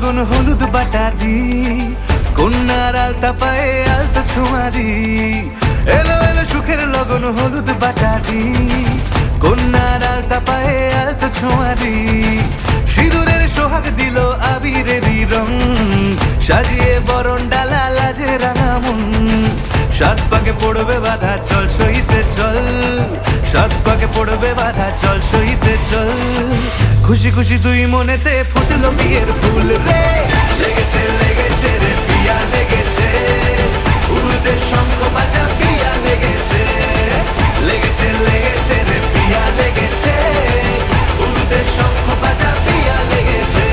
লগন হলুদ বাটা দি, কন্যার আলতা পায়ে আলতা ছোঁয়া দি। এলো এলো সুখের লগন হলুদ বাটা দি, কন্যার আলতা পায়ে আলতা ছোঁয়া দি। সিঁদুরের সোহাগ দিল আবিরেরই রং, সাজিয়ে বরণ ডালা লাজে রাঙা মন। সাত পাকে পড়বে বাধা চল সইতে চল, সাত পাকে পড়বে বাধা চল সইতে চল। খুশি খুশি দুই মনেতে ফুটলো বিয়ের ফুল রে। লেগেছে লেগেছে রে পিয়া লেগেছে, উলুদের শঙ্খ বাজা পিয়া লেগেছে। লেগেছে লেগেছে রে পিয়া লেগেছে, উলুদের শঙ্খ বাজা পিয়া লেগেছে।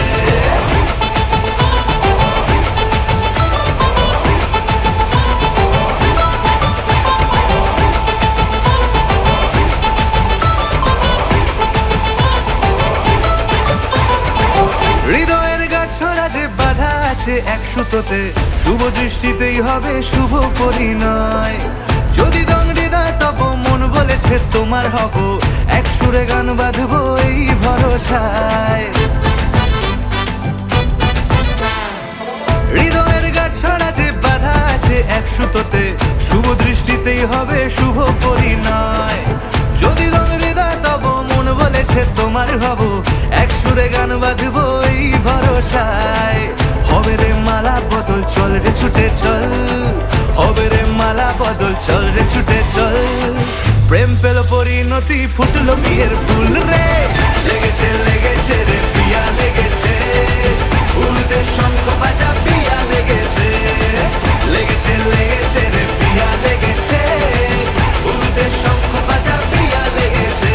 হৃদয়ের গাছড়া যে বাধা আছে এক সুতোতে, শুভ দৃষ্টিতেই হবে শুভ পরিণয়। যদি দং হৃদয় তব মন বলেছে তোমার হব, এক সুরে গান বাঁধবো এই ভরসায়। হৃদয়ের গাছড়া যে বাধা আছে এক সুতোতে, শুভ দৃষ্টিতেই হবে শুভ পরিণয়। যদি দং হৃদয় তব মন বলেছে তোমার হব, এক সুরে গান বাঁধবো এই ভরসায়। হবে রে মালা বদল চল রে ছুটে চল, হবে রে মালা বদল চল রে ছুটে চল। প্রেম পেল পরিণতি ফুটলো বিয়ের ফুল রে। লেগেছে লেগেছে রে পিয়া লেগেছে, উলুদের শঙ্খ বাজা পিয়া লেগেছে। লেগেছে লেগেছে রে পিয়া লেগেছে, উলুদের শঙ্খ বাজা পিয়া লেগেছে।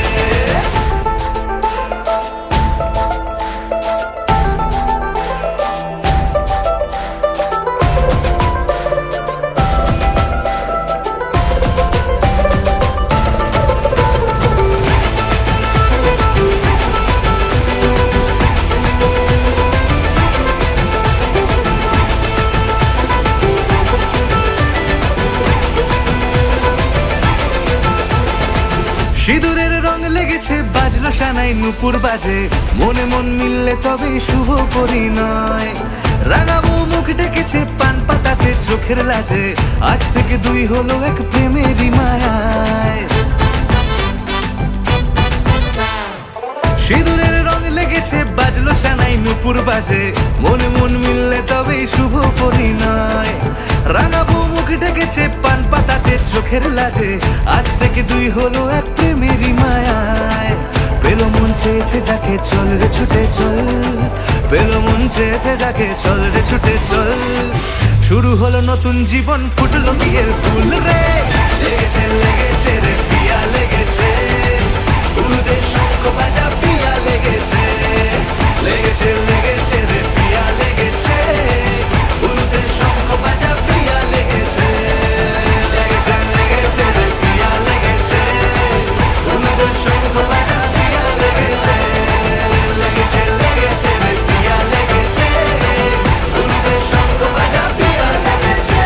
সিঁদুরের রং লেগেছে বাজলো সানাই নুপুর বাজে, মনে মন মিললে তবে শুভ পরিণয়। রাঙাবো মুখ ডেকেছে পান পাতাতে চোখের লাজে, আজ থেকে দুই হলো এক প্রেমেরই মায়ায়। সিঁদুরের রং লেগেছে বাজলো সানাই নুপুর বাজে, মনে মন মিললে তবে শুভ পরিণয়। রাঙাবো মুখ ডেকেছে পান পাতাতে চোখের লাজে, আজ থেকে দুই হলো এক প্রেমেরই মায়ায়। পেলো মন চেয়েছে যাকে চল রে ছুটে চল, পেলো মন চেয়েছে যাকে চল রে ছুটে চল। শুরু হলো নতুন জীবন ফুটলো বিয়ের ফুল রে। লেগেছে লেগেছে রে পিয়া লেগেছে, উলুদের শঙ্খ বাজা পিয়া লেগেছে। লেগেছে লেগেছে রে পিয়া লেগেছে, উলুদের শঙ্খ বাজা পিয়া লেগেছে। লেগেছে লেগেছে রে পিয়া লেগেছে, উলুদের শঙ্খ বাজা পিয়া লেগেছে। লেগেছে লেগেছে রে পিয়া লেগেছে, উলুদের শঙ্খ বাজা পিয়া লেগেছে।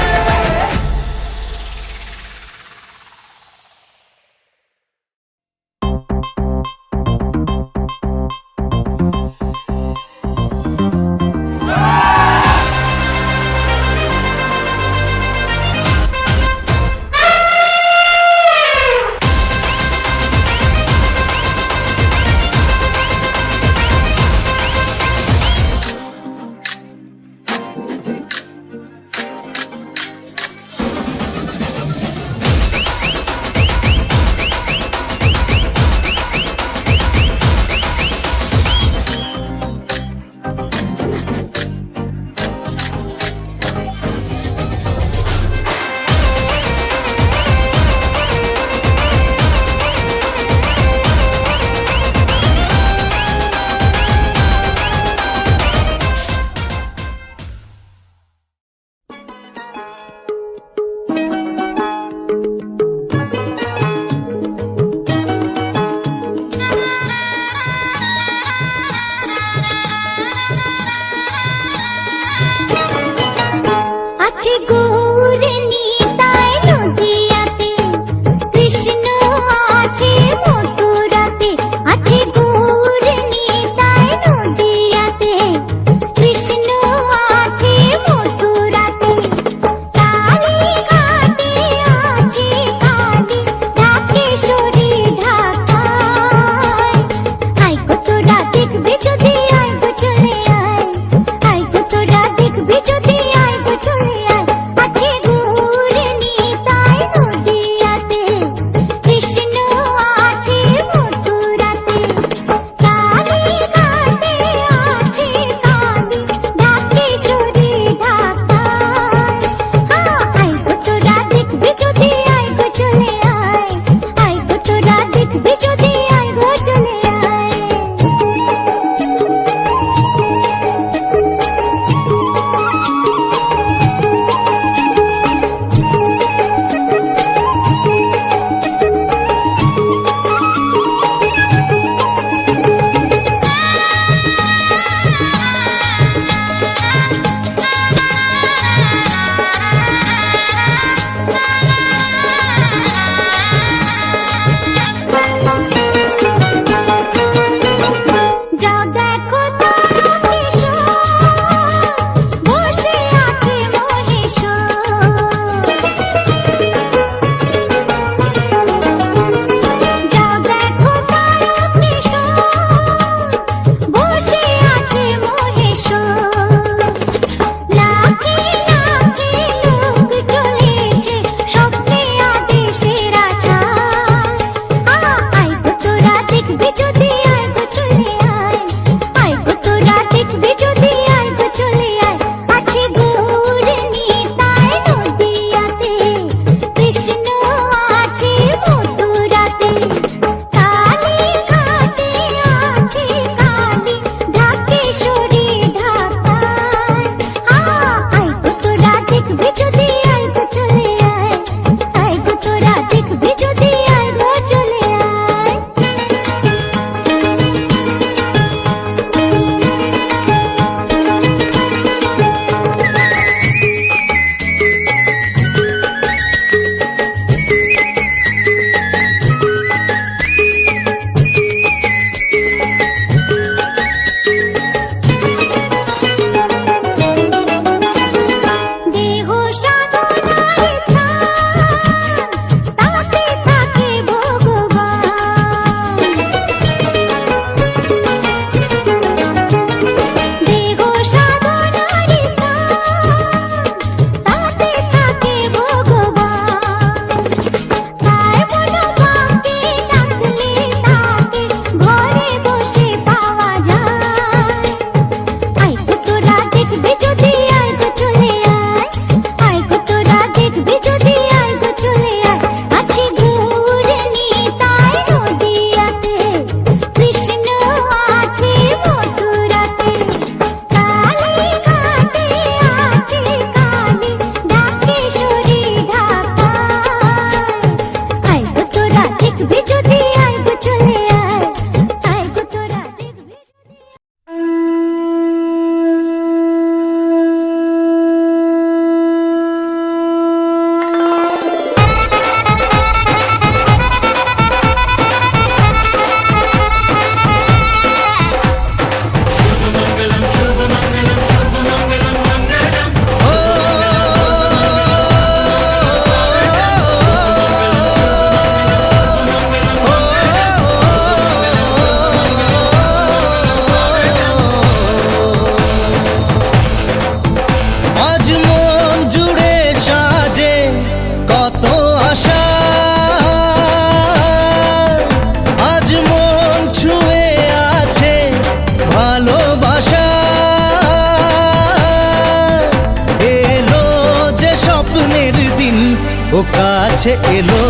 ও কাছে এলো,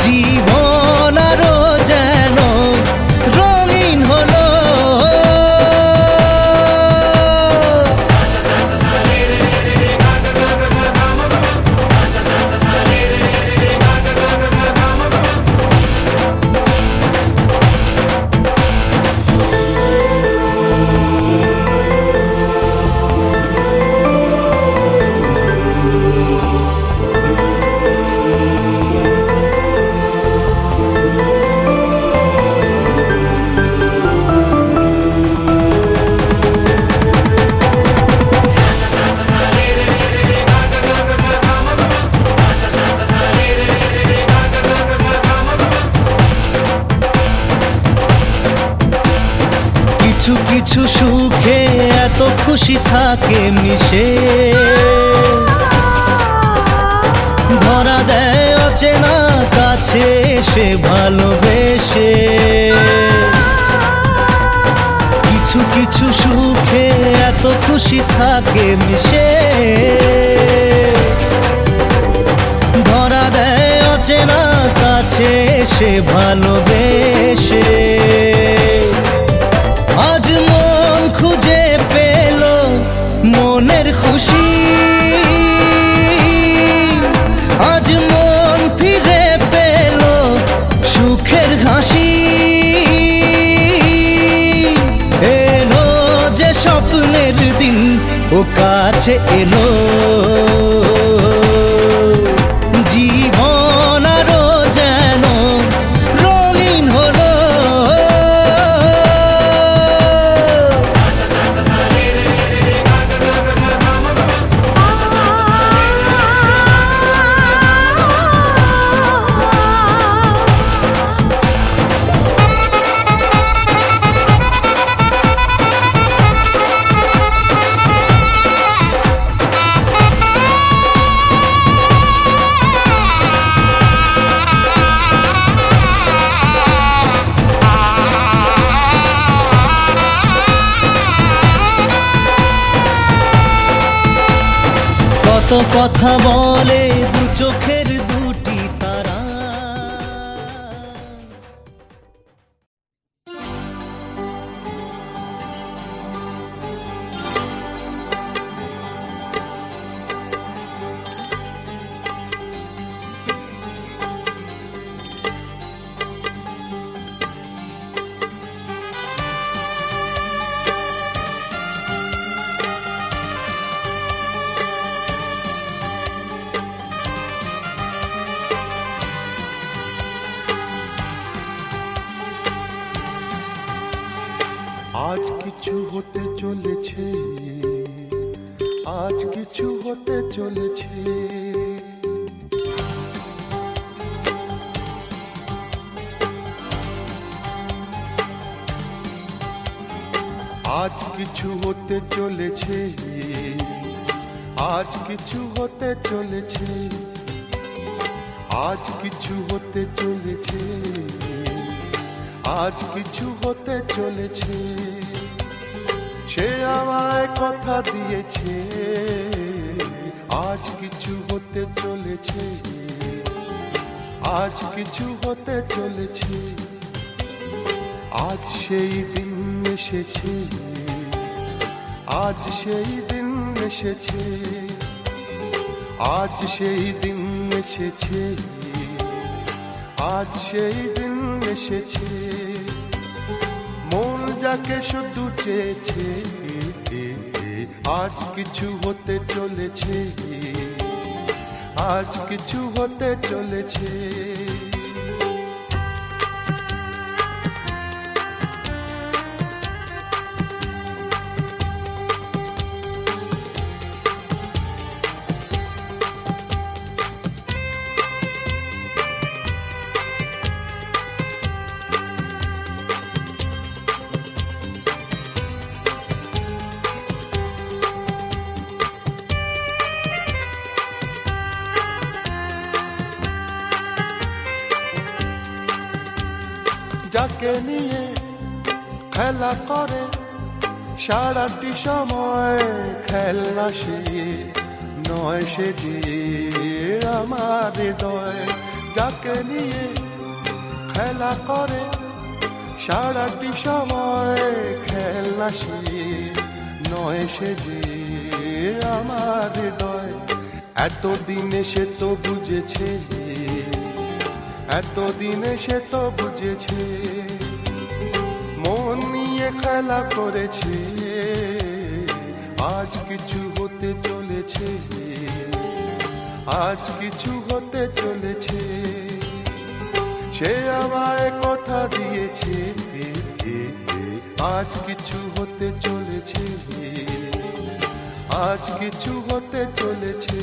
জীবন আরো যেন রঙিন হলো। কিছু কিছু সুখে এত খুশি থাকে মিশে, ধরা দেয় অচেনা কাছে এসে ভালোবেসে। কিছু কিছু সুখে এত খুশি থাকে মিশে, ধরা দেয় অচেনা কাছে এসে ভালোবেসে। আজ মন খুঁজে পেল মনের খুশি, আজ মন ফিরে পেল সুখের হাসি। এলো যে স্বপ্নের দিন, ও কাছে এলো, জীবন আরো যেন রঙিন হলো। কত কথা বলে দু চোখের দুটি তারা। আজ কিছু হতে চলেছে, আজ কিছু হতে চলেছে। আজ কিছু হতে চলেছে, আজ কিছু হতে চলেছে। আজ কিছু হতে চলেছে, আজ কিছু হতে চলেছে। সে আমায় কথা দিয়েছে, আজ কিছু হতে চলেছে, আজ কিছু হতে চলেছে। আজ সেই দিন এসেছে, আজ সেই দিন এসেছে, আজ সেই দিন এসেছে, আজ সেই দিন এসেছে। মন যাকে শুধু চেয়েছে, আজ কিছু হতে চলেছে, আজ কিছু হতে চলেছে। যাকে নিয়ে খেলা করে সারাটি সময় খেলনা সে, নয় সে যে আমার হৃদয়, যাকে নিয়ে খেলা করে সারাটি সময় খেলনা সে নয় সে যে আমার হৃদয়। এতদিনে সে তো বুঝেছে, এতদিনে সে তো বুঝেছে, মন নিয়ে খেলা করেছে, আজ কিছু হতে চলেছে, আজ কিছু হতে চলেছে। সে আমায় কথা দিয়েছে, আজ কিছু হতে চলেছে, আজ কিছু হতে চলেছে।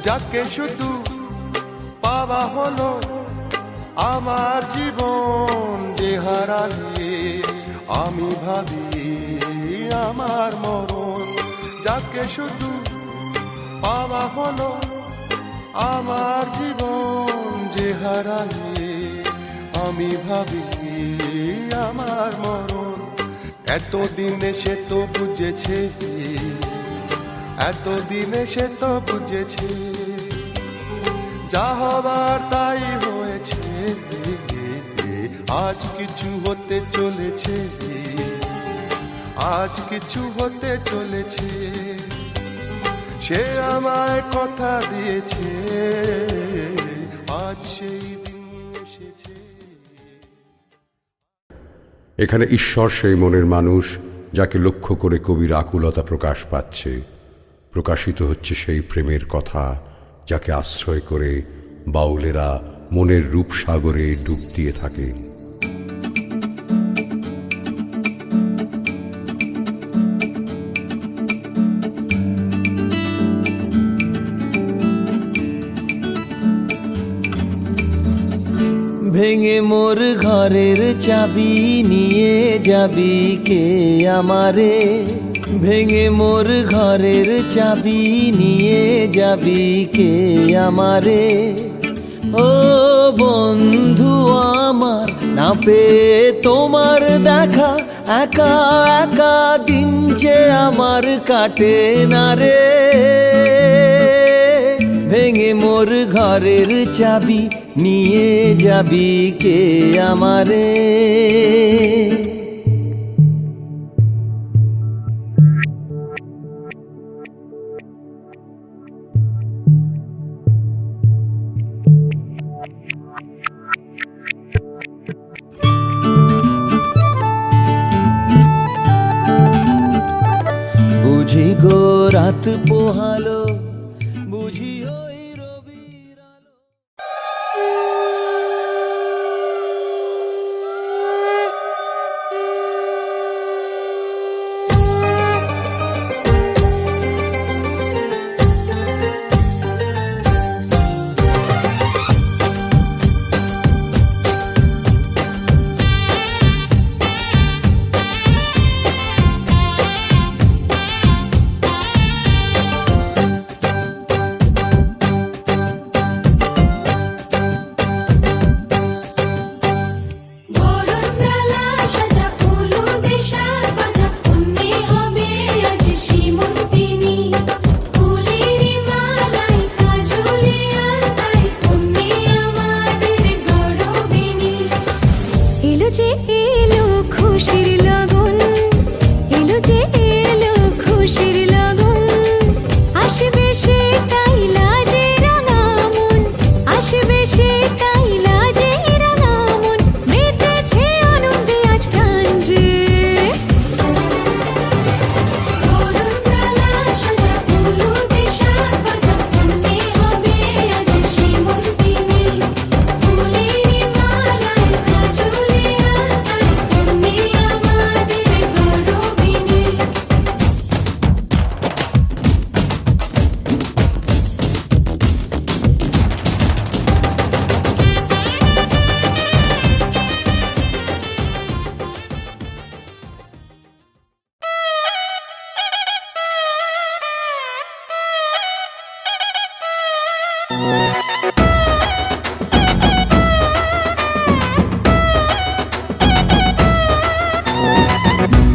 যাকে শুধু পাওয়া হলো আমার জীবন, যে হারালে আমি ভাবি আমার মরণ। যাকে শুধু পাওয়া হলো আমার জীবন, যে হারালে আমি ভাবি আমার মরণ। এতদিনে সে তো বুঝেছে, এতদিনে সে তো বুঝেছে, যা হবার তাই হয়েছে, আজ কিছু হতে চলেছে, আজ কিছু হতে চলেছে। সে আমায় কথা দিয়েছে, আজ সেই দিন এসেছে। এখানে ঈশ্বর সেই মনের মানুষ যাকে লক্ষ্য করে কবির আকুলতা প্রকাশ পাচ্ছে। প্রকাশিত হচ্ছে সেই প্রেমের কথা যাকে আশ্রয় করে বাউলেরা মনের রূপসাগরে ডুব দিয়ে থাকে। ভেঙে মোর ঘরের চাবি নিয়ে যাবি কে আমারে, ভেঙে মোর ঘরের চাবি নিয়ে যাবি কে আমারে। ও বন্ধু আমার, না পেয়ে তোমার দেখা, একা একা দিন যে আমার কাটে না রে। ভেঙে মোর ঘরের চাবি নিয়ে যাবি কে আমারে। বুঝি গো রাত পোহালো, বুঝি ওই রবির আলো।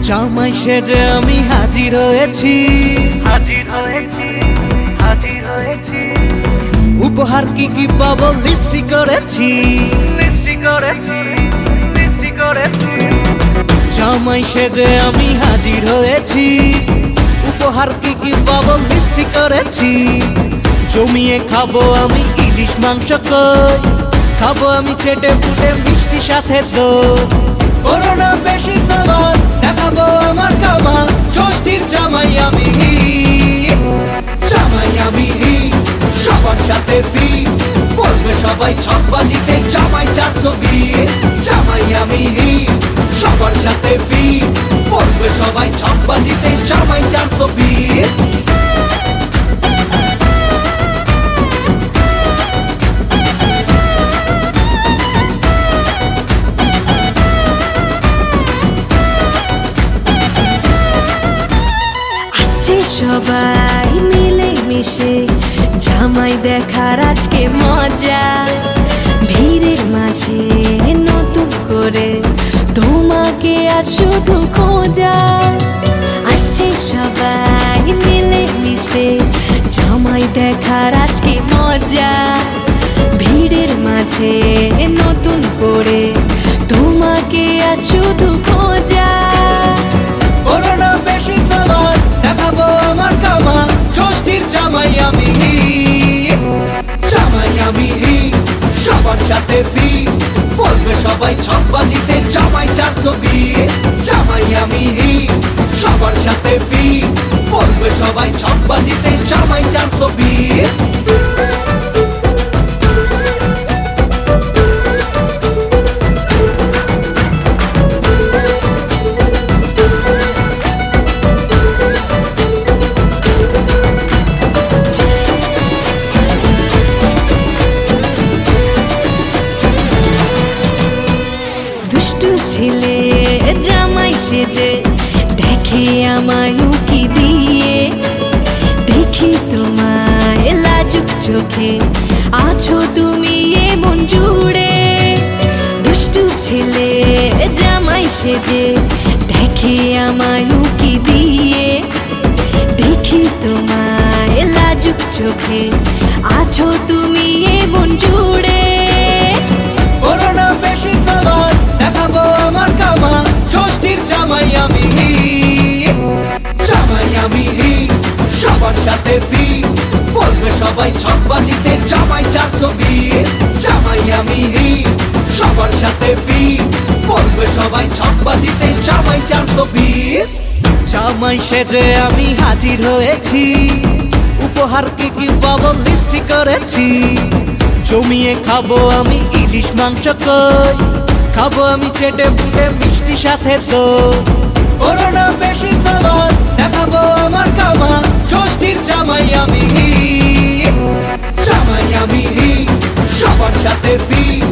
জামাই সেজে আমি হাজির হয়েছি, উপহার কি কি পাবো লিস্টি করেছি, জামাই সেজে আমি হাজির হয়েছি, উপহার কি কি পাবো লিস্টি করেছি। জমিয়ে খাবো আমি ইলিশ মাংস কই, খাবো আমি চেটে পুটে মিষ্টি সাথে দই। করোনা বেশি সামান দেখাবো আমার কামাল, ষষ্ঠীর জামাই আমি, জামাই আমি সবার সাথে ফিট, বলবে সবাই ছকবাজিতে জামাই 420। জামাই আমি সবার সাথে ফিট, বলবে সবাই ছকবাজিতে জামাই 420। সবাই মিলে মিশে জামাই দেখার আজকে মজা, ভিড়ের মাঝে নতুন করে তোমাকে আজ শুধু খোঁজা। আসছে সবাই মিলে মিশে জামাই দেখার আজকে মজা, ভিড়ের মাঝে নতুন করে তোমাকে আজ শুধু খোঁজা। করোনা বেশি সামান দেখাবো আমার কামাল, ষষ্ঠীর জামাই আমি, জামাই আমি সবার সাথে ফিট, বলবে সবাই ছকবাজিতে জামাই 420। জামাই আমি সবার সাথে ফিট, বলবে সবাই ছকবাজিতে জামাই 420। ছেলে জামাই সেজে দেখে আমায় উকি দিয়ে, দেখি তোমায় লাজুক চোখে আছো তুমি এমন জুড়ে। দুষ্টু ছেলে জামাই সেজে দেখে আমায় উকি দিয়ে, দেখি তোমায় লাজুক চোখে আছো তুমি এমন জুড়ে। করোনা বেশি সামান দেখাবো আমার কামাল, ষষ্ঠীর জামাই আমি, জামাই আমি সবার সাথে ফিট, বলবে সবাই ছকবাজিতে জামাই 420। জামাই আমি সবার সাথে ফিট, বলবে সবাই ছকবাজিতে জামাই 420। জামাই সেজে আমি হাজির হয়েছি, উপহার কি কি পাবো লিস্টি করেছি। জমিয়ে খাবো আমি ইলিশ মাংস কই, খাবো আমি চেটে পুটে মিষ্টি সাথে দই। করোনা বেশি সামান দেখাবো আমার কামাল, ষষ্ঠীর জামাই আমি, জামাই আমি সবার সাথে ফিট,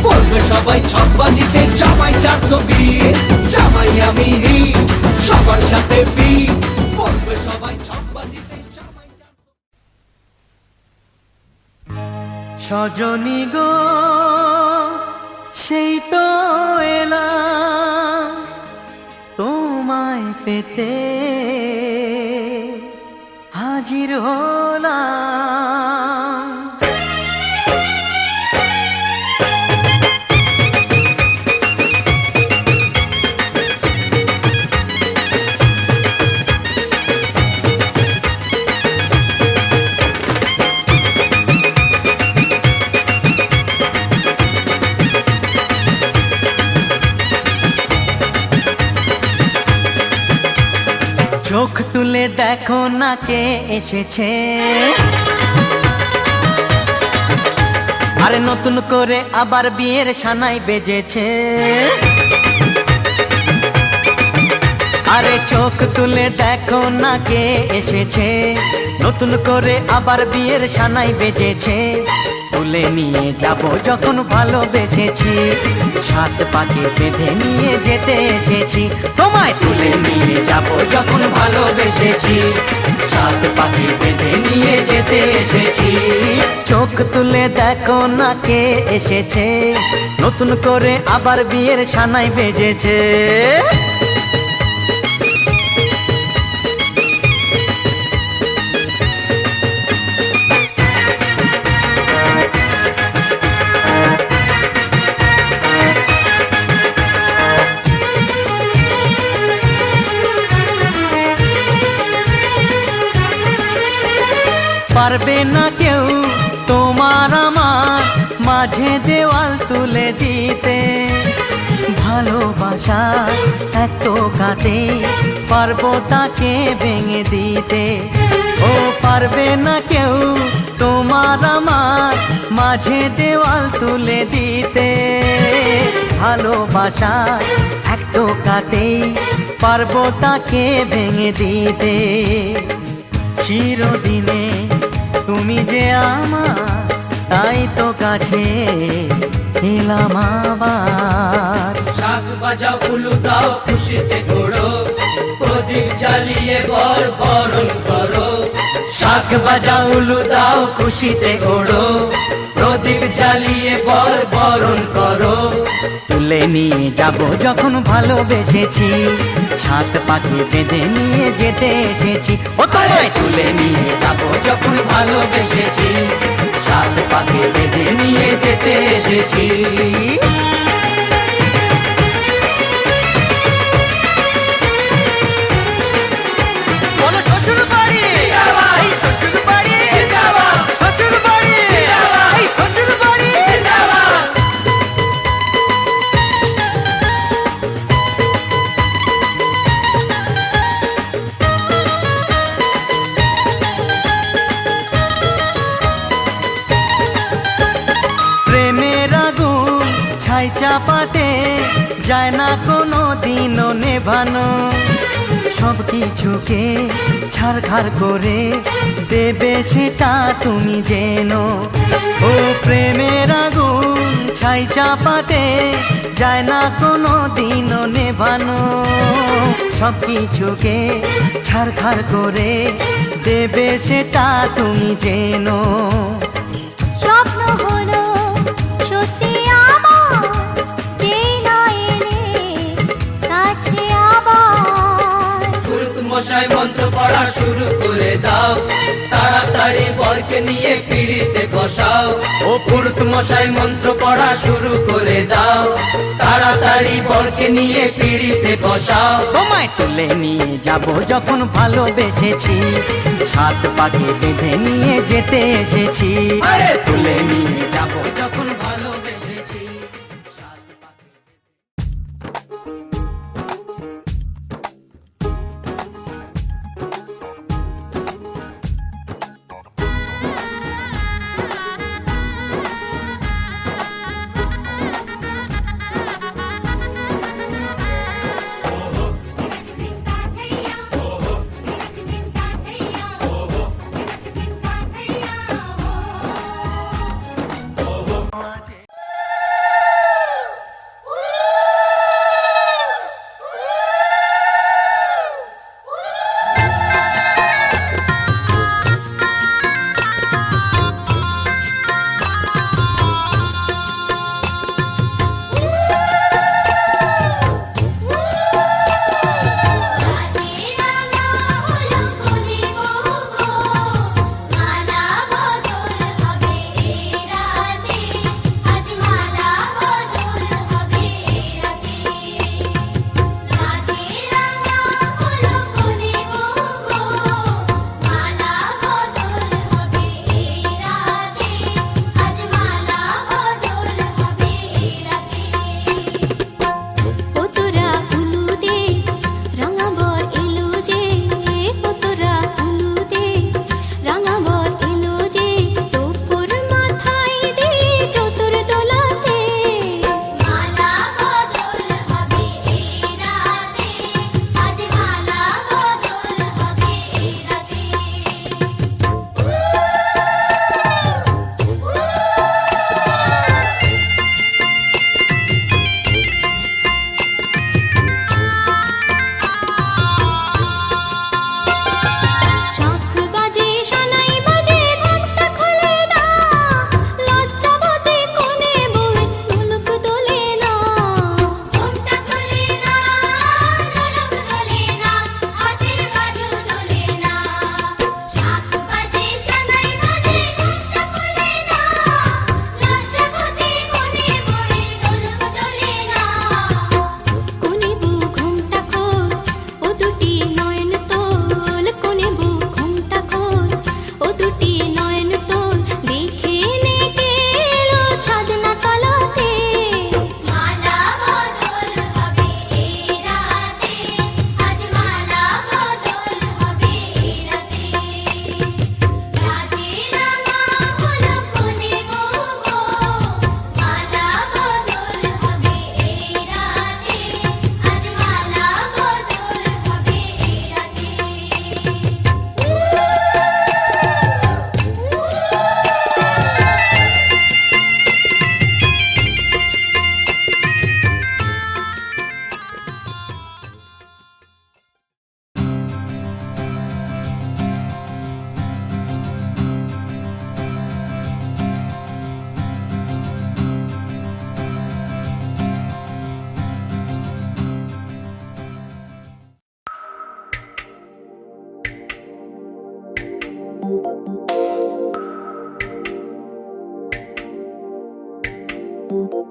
বলবে সবাই ছকবাজিতে জামাই 420। জামাই আমি সবার সাথে ফিট, বলবে সবাই ছকবাজিতে জামাই 420। সজনী গো সেই তো এলাম তোমায় পেতে, হাজির হলাম। চোখ তুলে দেখো না কে এসেছে, আরে নতুন করে আবার বিয়ের সানাই বেজেছে। আরে চোখ তুলে দেখো না কে এসেছে, নতুন করে আবার বিয়ের সানাই বেজেছে। তুলে নিয়ে যাব যখন ভালোবেসেছি, সাত পাকে বেঁধে নিয়ে যেতে এসেছি। তোমায় তুলে নিয়ে যাব যখন ভালোবেসেছি, সাত পাকে বেঁধে নিয়ে যেতে এসেছি। চোখ তুলে দেখো না কে এসেছে, নতুন করে আবার বিয়ের সানাই বেজেছে। পারবে না কেউ তোমার আমার মাঝে দেওয়াল তুলে দিতে, ভালোবাসা এত কাটে পারবো তাকে ভেঙে দিতে। ও পারবে না কেউ তোমার আমার মাঝে দেওয়াল তুলে দিতে, ভালোবাসা এত কাটে পারবো তাকে ভেঙে দিতে। চিরদিনে তুমি যে আমার, তাই তো কাছে এলাম আবার। শাক বাজাও উলু দাও খুশিতে ঘোড়ো, প্রদীপ জ্বালিয়ে বরণ করো। শাক বাজাও উলু দাও খুশিতে ওড়ো, প্রদীপ জ্বালিয়ে বরণ করো। তুলে নিয়ে যাব যখন ভালোবেসেছি, সাত পাখি বেঁধে নিয়ে যেতে এসেছি। ও তোমায় তুলে নিয়ে যাব যখন ভালোবেসেছি, সাত পাকে বেঁধে নিয়ে যেতে এসেছি। বলো শ্বশুর বাড়ি, এই শ্বশুর বাড়ি, শ্বশুর বাড়ি, এই শ্বশুর বাড়ি। প্রেমের আগুন ছাই চাপাতে যায় না কোনো দিনও নেভানো, সব কিছুকে ছাড়খাড় করে দেবে সেটা তুমি জেনো। ও প্রেমের আগুন ছাই চাপাতে যায় না কোনো দিনও নেভানো, সব কিছুকে ছাড়খাড় করে দেবে সেটা তুমি জেনো। স্বপ্ন হলো সত্যি আমার, যে না এলে কাছে আবার। পুরুত মশাই মন্ত্র পড়া শুরু করে দাও, তাড়াতাড়ি বরকে নিয়ে পিড়িতে বসাও। ও পুরুত মশাই মন্ত্র পড়া শুরু করে দাও, তাড়াতাড়ি বরকে নিয়ে পিড়িতে বসাও। তোমায় তুলে নিয়ে যাব যখন ভালোবেসেছি, সাত পাখি বেঁধে নিয়ে যেতে এসেছি। আরে তুলে নিয়ে যাব যখন ভালোবেসেছি।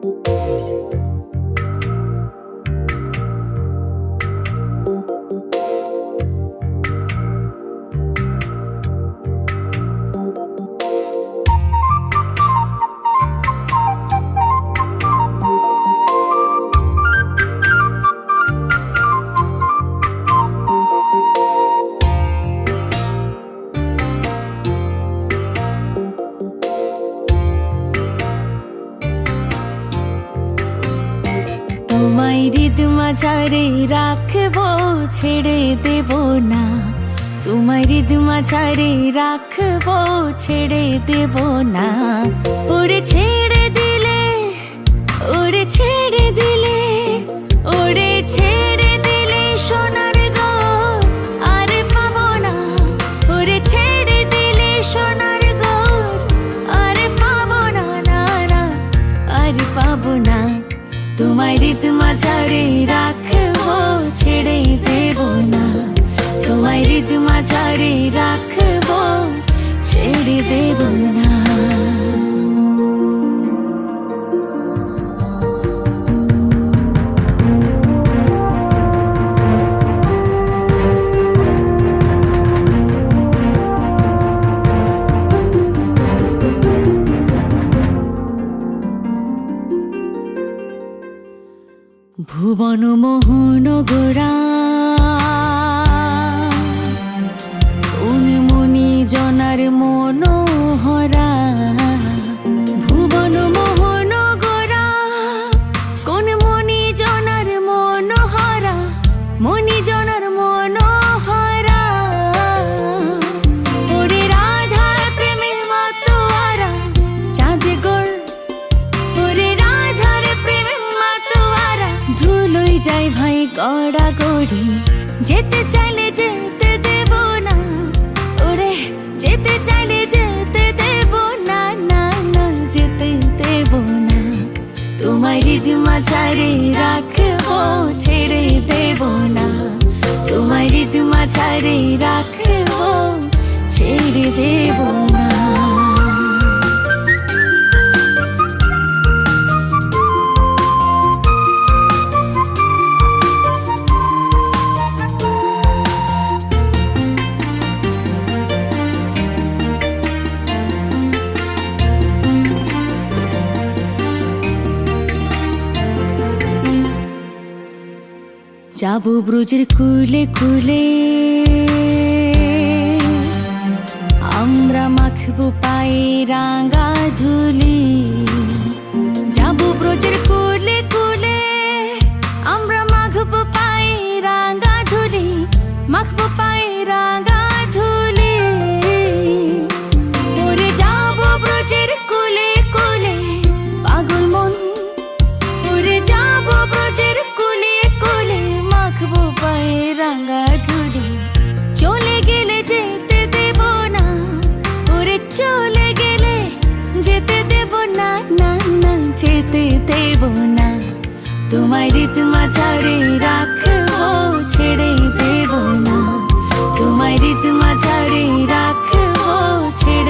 তোমায় হৃদ মাঝারে রাখবো ছেড়ে দেব না, তোমায় হৃদ মাঝারে রাখবো ছেড়ে দেব না। ওরে ছেড়ে দিলে, ওরে ছেড়ে দিলে, ওরে ছেড়ে দিলে সোনার গো আর পাবো না। ওরে ছেড়ে দিলে সোনার গো আর পাবো না, না না আর পাবো না। তোমায় হৃদ মাঝারে রাখবো ছেড়ে দেব না, তোমায় হৃদ মাঝারে রাখবো ছেড়ে দেব না। ভুবন মোহন গোরা উনমনি জনার মনোহরা, ভুবন মোহন গোরা কোন মনি জনার মনোহরা, মনি জনার মনোহরা। ওরে রাধার প্রেমে মাতোয়ারা চাঁদ গোর, ওরে রাধার প্রেমে মাতোয়ারা ধুলোই যাই ভাই গড়া গড়ি। যেতে চাইলে যেতে দেব না, ওরে যেতে চাইলে যেতে দেব না, না না যেতে দেব না। তোমায় হৃদ মাঝারে রাখবো ছেড়ে দেব না, তোমায় হৃদ মাঝারে রাখবো ছেড়ে দেব না। যাবো ব্রজের কুলে কুলে, আমরা মাখবো পায়ে রাঙা ধুলি। যাবো ব্রজের কুলে কুলে, আমরা মাখবো পায়ে রাঙা ধুলি, মাখবো পায়ে রাঙা ধুলি। ওরে যাবো ব্রজের কুলে কুলে পাগল মন, ওরে যাবো ব্রজের কুলে কুলে মাখবো পায়ে রাঙা ধুলি। চলে গেলে যেতে দেব না, ওরে চলে গেলে যেতে দেব না, না না যেতে দেব না। তোমায় হৃদ মাঝারে রাখবো ছেড়ে দেব না, তোমায় হৃদ মাঝারে রাখবো ছেড়ে